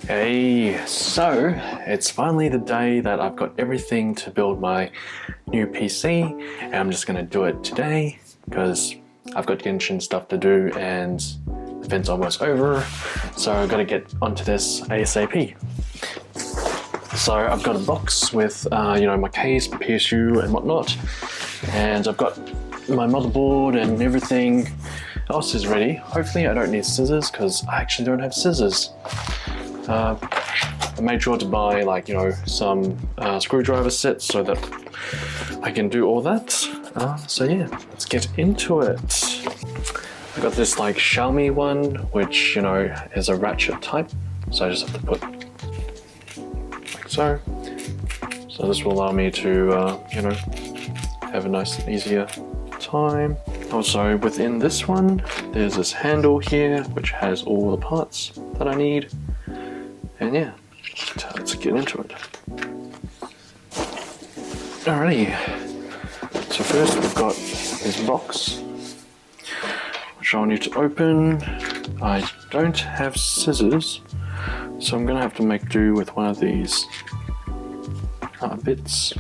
Hey, so it's finally the day that I've got everything to build my new PC, and I'm just gonna do it today because I've got Genshin stuff to do and the event's almost over, so I've got to get onto this ASAP. So I've got a box with my case, PSU and whatnot, and I've got my motherboard and everything else is ready. Hopefully I don't need scissors because I actually don't have scissors. I made sure to buy some screwdriver sets so that I can do all that. So yeah, let's get into it. I got this Xiaomi one, which is a ratchet type, so I just have to put like so. So this will allow me to have a nice and easier time. Also within this one, there's this handle here which has all the parts that I need. And yeah, let's get into it. Alrighty, so first we've got this box, which I'll need to open. I don't have scissors, so I'm gonna have to make do with one of these bits.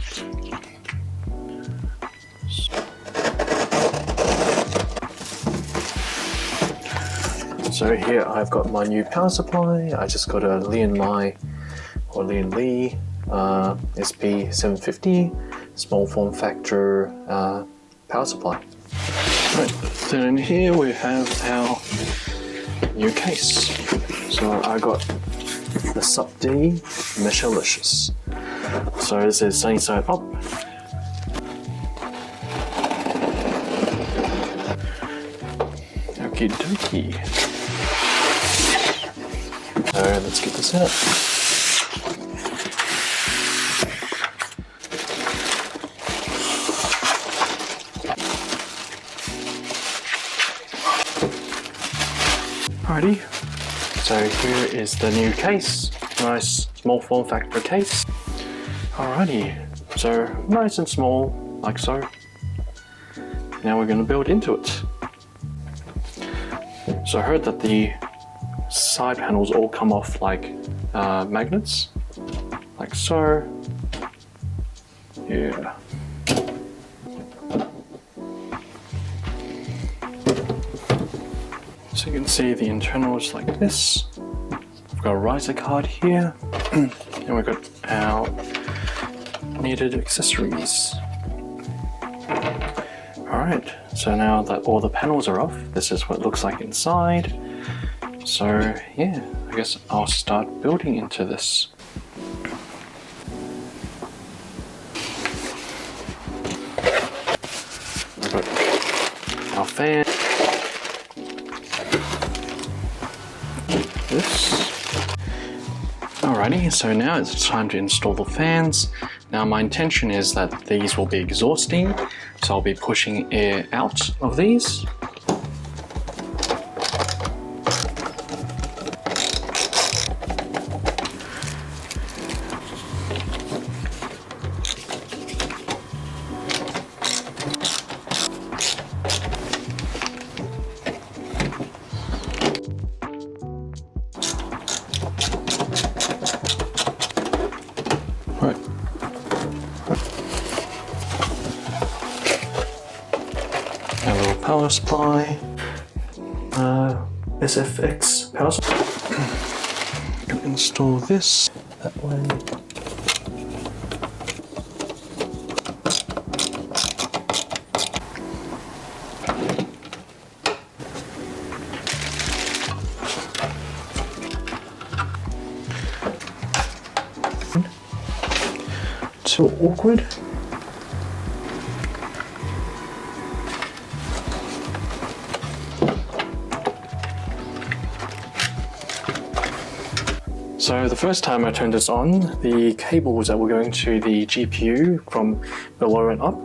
So here I've got my new power supply. I just got a Lian Li SP750 small form factor power supply. Right, then here we have our new case. So I got the ssupd meshlicious. So this is sunny side up. Okie dokie. So let's get this out. Alrighty, so here is the new case. Nice small form factor case. Alrighty, so nice and small, like so. Now we're going to build into it. So I heard that the side panels all come off like magnets, like so. Yeah. So you can see the internals like this. We've got a riser card here, and we've got our needed accessories. Alright, so now that all the panels are off, this is what it looks like inside. So yeah, I guess I'll start building into this. We've got our fan. This. Alrighty, so now it's time to install the fans. Now my intention is that these will be exhausting, so I'll be pushing air out of these. A little power supply, SFX power supply. Can install this that way. So awkward. So the first time I turned this on, the cables that were going to the GPU from below and up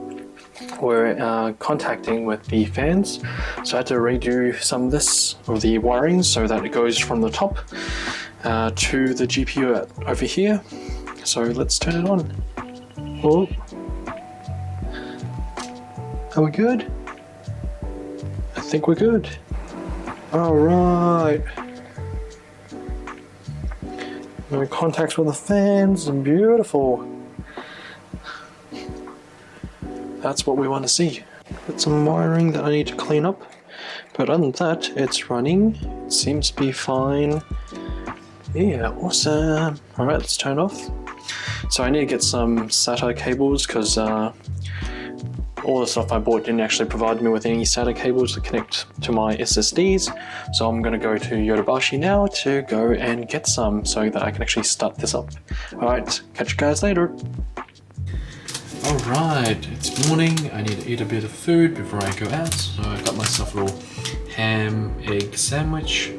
were contacting with the fans. So I had to redo some of this, of the wiring, so that it goes from the top to the GPU over here. So let's turn it on. Oh. Are we good? I think we're good. All right. No contacts with the fans, beautiful. That's what we want to see. Got some wiring that I need to clean up, but other than that, it's running. It seems to be fine. Yeah, awesome. All right, let's turn off. So I need to get some SATA cables because all the stuff I bought didn't actually provide me with any SATA cables to connect to my SSDs. So I'm going to go to Yodobashi now to go and get some so that I can actually start this up. All right, catch you guys later. Alright, it's morning. I need to eat a bit of food before I go out, so I got myself a little ham egg sandwich.